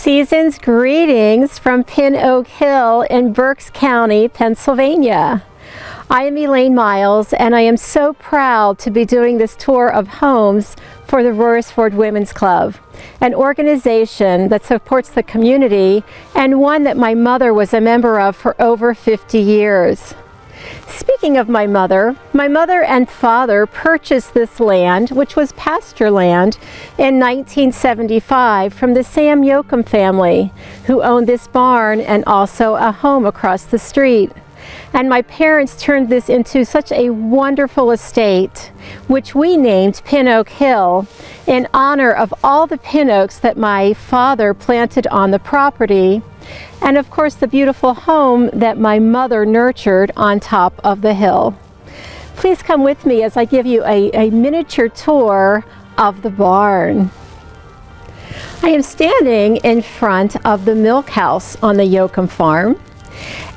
Season's greetings from Pin Oak Hill in Berks County, Pennsylvania. I am Elaine Meils, and I am so proud to be doing this tour of homes for the Royersford Women's Club, an organization that supports the community and one that my mother was a member of for over 50 years. Speaking of my mother and father purchased this land, which was pasture land, in 1975 from the Samuel Yocom family, who owned this barn and also a home across the street. And my parents turned this into such a wonderful estate, which we named Pin Oak Hill in honor of all the pin oaks that my father planted on the property, and of course the beautiful home that my mother nurtured on top of the hill. Please come with me as I give you a miniature tour of the barn. I am standing in front of the milk house on the Yocom farm.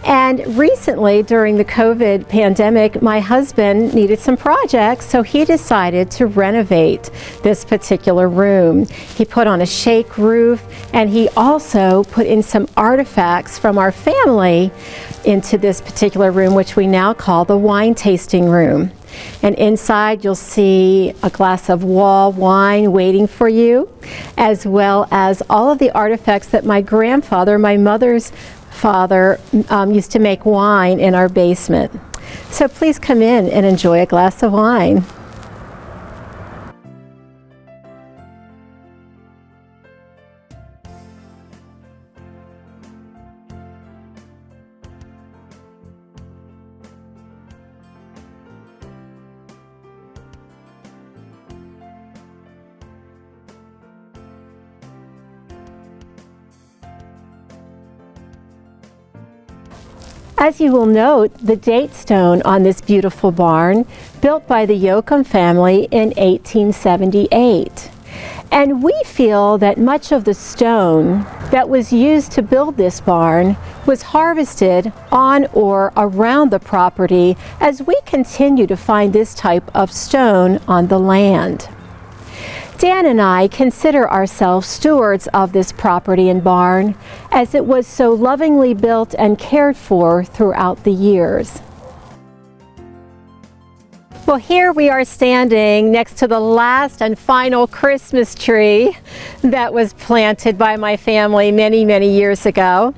And recently, during the COVID pandemic, my husband needed some projects, so he decided to renovate this particular room. He put on a shake roof, and he also put in some artifacts from our family into this particular room, which we now call the wine tasting room. And inside you'll see a glass of wall wine waiting for you, as well as all of the artifacts that my grandfather, my mother's father, used to make wine in our basement. So please come in and enjoy a glass of wine. As you will note, the date stone on this beautiful barn, built by the Yocom family in 1878. And we feel that much of the stone that was used to build this barn was harvested on or around the property, as we continue to find this type of stone on the land. Dan and I consider ourselves stewards of this property and barn, as it was so lovingly built and cared for throughout the years. Well, here we are standing next to the last and final Christmas tree that was planted by my family many, many years ago.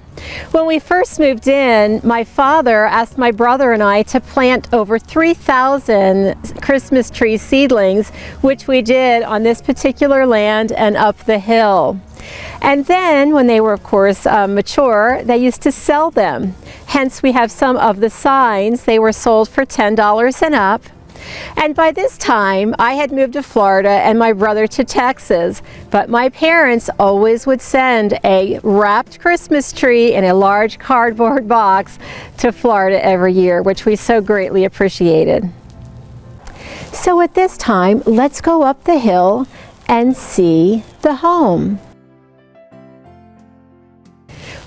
When we first moved in, my father asked my brother and I to plant over 3,000 Christmas tree seedlings, which we did on this particular land and up the hill. And then, when they were, of course, mature, they used to sell them. Hence, we have some of the signs. They were sold for $10 and up. And by this time, I had moved to Florida and my brother to Texas, but my parents always would send a wrapped Christmas tree in a large cardboard box to Florida every year, which we so greatly appreciated. So at this time, let's go up the hill and see the home.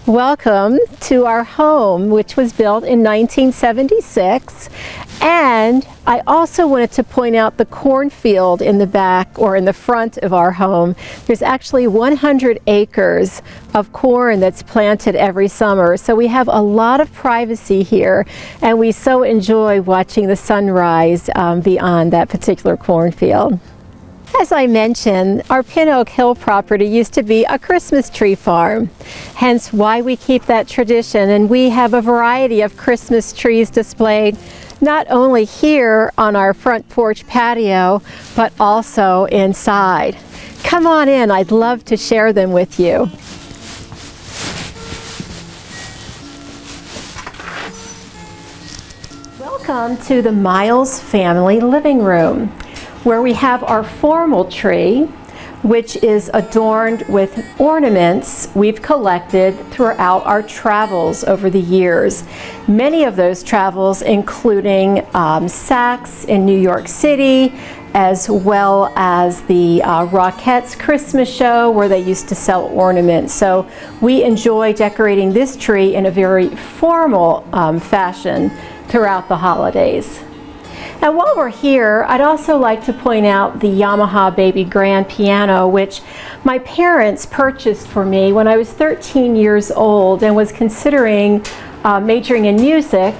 Welcome to our home, which was built in 1976. And I also wanted to point out the cornfield in the back, or in the front of our home. There's actually 100 acres of corn that's planted every summer. So we have a lot of privacy here, and we so enjoy watching the sunrise beyond that particular cornfield. As I mentioned, our Pin Oak Hill property used to be a Christmas tree farm, hence why we keep that tradition, and we have a variety of Christmas trees displayed not only here on our front porch patio, but also inside. Come on in, I'd love to share them with you. Welcome to the Meils family living room, where we have our formal tree, which is adorned with ornaments we've collected throughout our travels over the years. Many of those travels including Saks in New York City, as well as the Rockettes Christmas show, where they used to sell ornaments. So we enjoy decorating this tree in a very formal fashion throughout the holidays. And while we're here, I'd also like to point out the Yamaha Baby Grand piano, which my parents purchased for me when I was 13 years old and was considering majoring in music.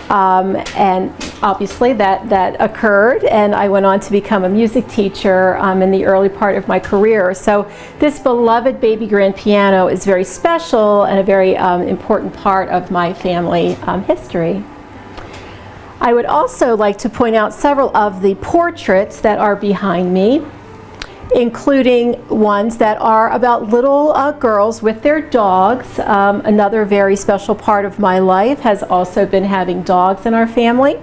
And obviously that occurred, and I went on to become a music teacher in the early part of my career. So this beloved baby grand piano is very special and a very important part of my family history. I would also like to point out several of the portraits that are behind me, including ones that are about little girls with their dogs. Another very special part of my life has also been having dogs in our family.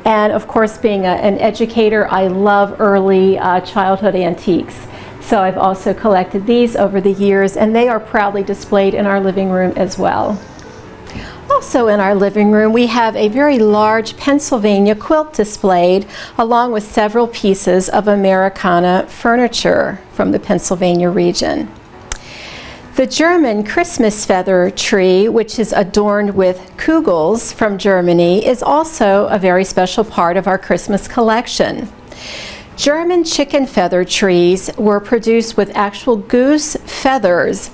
And of course, being an educator, I love early childhood antiques. So I've also collected these over the years, and they are proudly displayed in our living room as well. Also in our living room, we have a very large Pennsylvania quilt displayed, along with several pieces of Americana furniture from the Pennsylvania region. The German Christmas feather tree, which is adorned with kugels from Germany, is also a very special part of our Christmas collection. German chicken feather trees were produced with actual goose feathers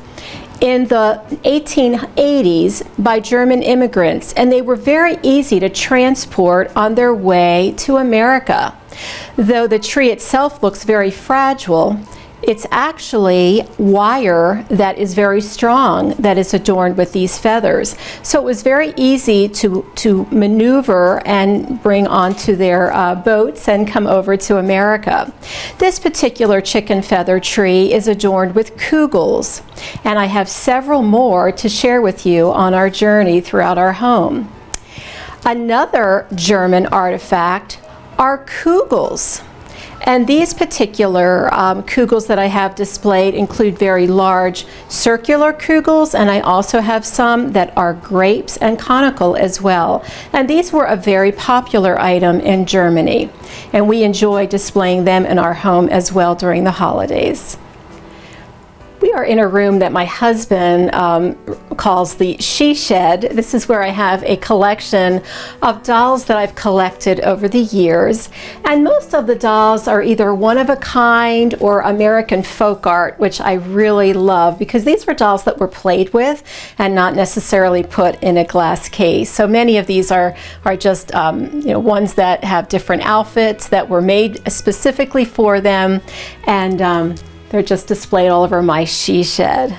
in the 1880s by German immigrants, and they were very easy to transport on their way to America. Though the tree itself looks very fragile, it's actually wire that is very strong that is adorned with these feathers. So it was very easy to maneuver and bring onto their boats and come over to America. This particular chicken feather tree is adorned with kugels, and I have several more to share with you on our journey throughout our home. Another German artifact are kugels. And these particular kugels that I have displayed include very large circular kugels, and I also have some that are grapes and conical as well. And these were a very popular item in Germany, and we enjoy displaying them in our home as well during the holidays. We are in a room that my husband calls the she shed. This is where I have a collection of dolls that I've collected over the years. And most of the dolls are either one of a kind or American folk art, which I really love because these were dolls that were played with and not necessarily put in a glass case. So many of these are just ones that have different outfits that were made specifically for them, and they're just displayed all over my she shed.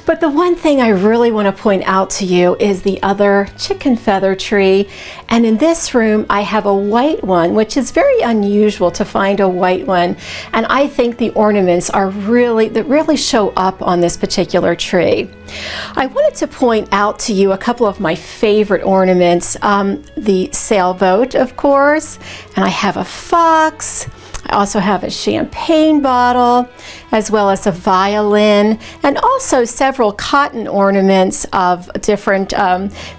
But the one thing I really want to point out to you is the other chicken feather tree. And in this room, I have a white one, which is very unusual to find a white one. And I think the ornaments are really show up on this particular tree. I wanted to point out to you a couple of my favorite ornaments. The sailboat, of course, and I have a fox. I also have a champagne bottle, as well as a violin, and also several cotton ornaments of different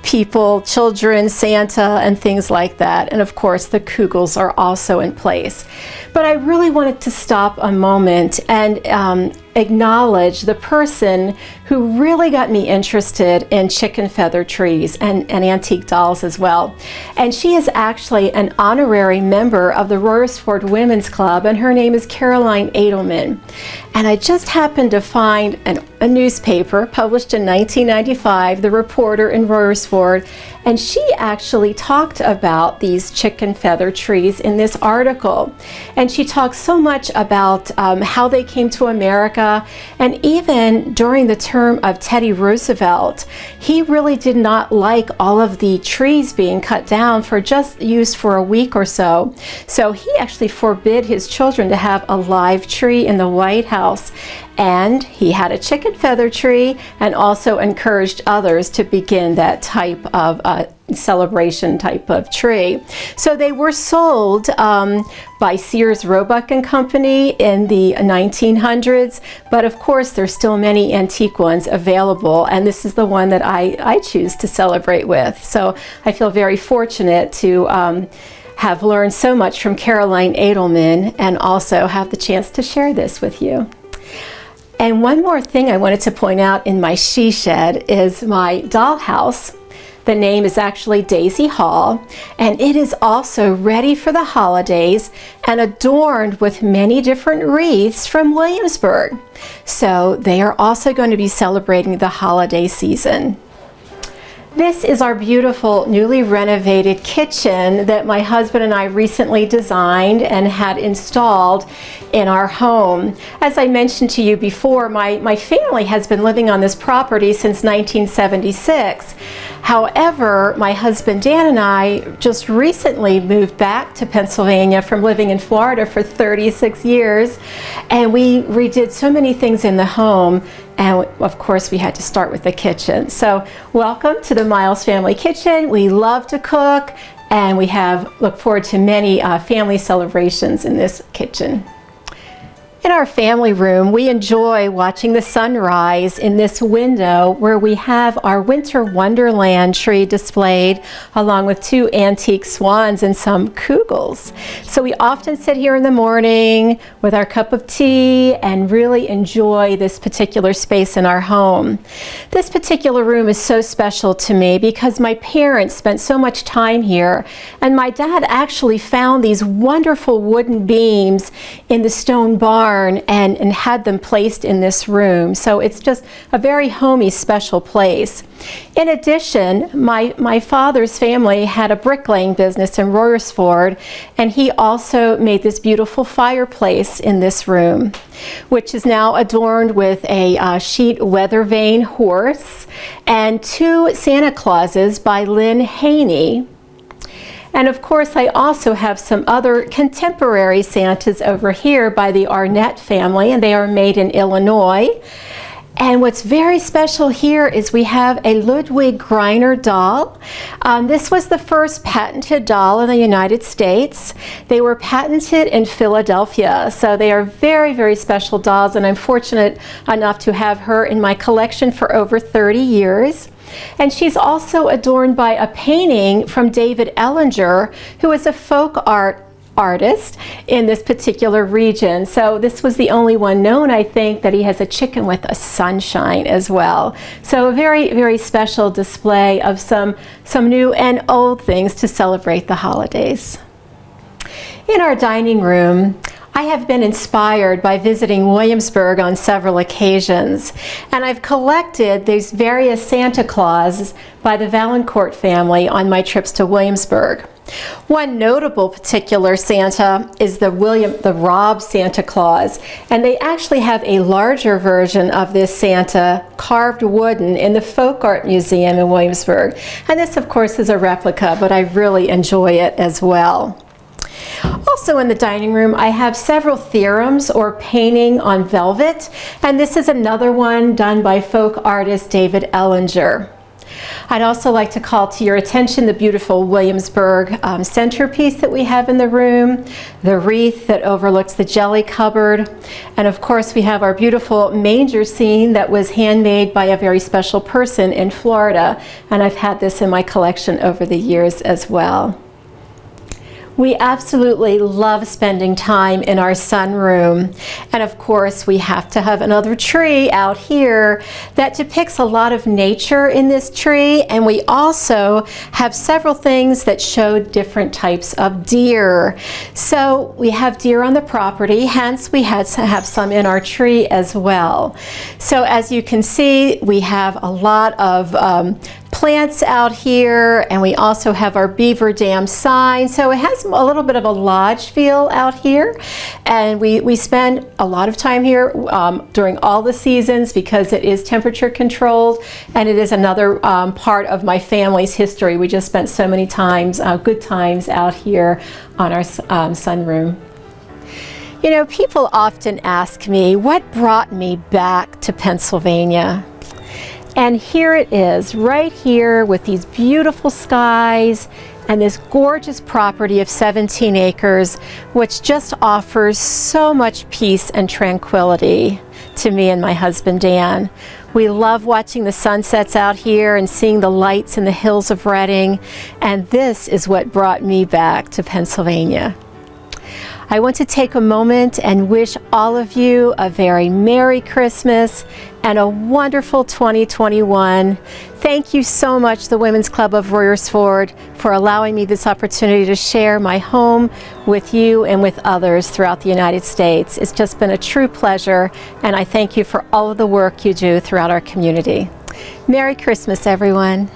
people, children, Santa, and things like that. And of course, the kugels are also in place. But I really wanted to stop a moment and acknowledge the person who really got me interested in chicken feather trees and antique dolls as well. And she is actually an honorary member of the Royersford Women's Club, and her name is Caroline Edelman. And I just happened to find a newspaper published in 1995, The Reporter in Royersford, and she actually talked about these chicken feather trees in this article. And she talked so much about how they came to America, and even during the term of Teddy Roosevelt, he really did not like all of the trees being cut down for just use for a week or so. So he actually forbid his children to have a live tree in the White House. And he had a chicken feather tree and also encouraged others to begin that type of celebration type of tree. So they were sold by Sears Roebuck and Company in the 1900s, but of course there's still many antique ones available, and this is the one that I choose to celebrate with. So I feel very fortunate to have learned so much from Caroline Edelman and also have the chance to share this with you. And one more thing I wanted to point out in my she shed is my dollhouse The name is actually Daisy Hall, and it is also ready for the holidays and adorned with many different wreaths from Williamsburg. So they are also going to be celebrating the holiday season. This is our beautiful newly renovated kitchen that my husband and I recently designed and had installed in our home. As I mentioned to you before, my family has been living on this property since 1976. However, my husband Dan and I just recently moved back to Pennsylvania from living in Florida for 36 years, and we redid so many things in the home. And of course, we had to start with the kitchen. So welcome to the Meils Family Kitchen. We love to cook, and we look forward to many family celebrations in this kitchen. In our family room, we enjoy watching the sunrise in this window where we have our winter wonderland tree displayed along with 2 antique swans and some kugels. So we often sit here in the morning with our cup of tea and really enjoy this particular space in our home. This particular room is so special to me because my parents spent so much time here, and my dad actually found these wonderful wooden beams in the stone barn and had them placed in this room. So it's just a very homey, special place. In addition, my father's family had a bricklaying business in Royersford, and he also made this beautiful fireplace in this room, which is now adorned with a sheet weather vane horse and 2 Santa Clauses by Lynn Haney. And of course, I also have some other contemporary Santas over here by the Arnett family, and they are made in Illinois. And what's very special here is we have a Ludwig Greiner doll. This was the first patented doll in the United States. They were patented in Philadelphia, so they are very, very special dolls, and I'm fortunate enough to have her in my collection for over 30 years. And she's also adorned by a painting from David Ellinger, who is a folk artist in this particular region. So this was the only one known, I think, that he has a chicken with a sunshine as well. So a very, very special display of some new and old things to celebrate the holidays. In our dining room, I have been inspired by visiting Williamsburg on several occasions, and I've collected these various Santa Clauses by the Valancourt family on my trips to Williamsburg. One notable particular Santa is the Robb Santa Claus, and they actually have a larger version of this Santa carved wooden in the Folk Art Museum in Williamsburg. And this, of course, is a replica, but I really enjoy it as well. Also in the dining room, I have several theorems or painting on velvet, and this is another one done by folk artist David Ellinger. I'd also like to call to your attention the beautiful Williamsburg centerpiece that we have in the room, the wreath that overlooks the jelly cupboard, and of course we have our beautiful manger scene that was handmade by a very special person in Florida, and I've had this in my collection over the years as well. We absolutely love spending time in our sunroom, and of course we have to have another tree out here that depicts a lot of nature in this tree, and we also have several things that show different types of deer. So we have deer on the property, hence we had to have some in our tree as well. So as you can see, we have a lot of plants out here, and we also have our beaver dam sign. So it has a little bit of a lodge feel out here, and we spend a lot of time here during all the seasons because it is temperature controlled, and it is another part of my family's history. We just spent so many times, good times out here on our sunroom. You know, people often ask me what brought me back to Pennsylvania. And here it is, right here with these beautiful skies and this gorgeous property of 17 acres, which just offers so much peace and tranquility to me and my husband Dan. We love watching the sunsets out here and seeing the lights in the hills of Reading, and this is what brought me back to Pennsylvania. I want to take a moment and wish all of you a very Merry Christmas and a wonderful 2021. Thank you so much, the Women's Club of Royersford, for allowing me this opportunity to share my home with you and with others throughout the United States. It's just been a true pleasure, and I thank you for all of the work you do throughout our community. Merry Christmas, everyone.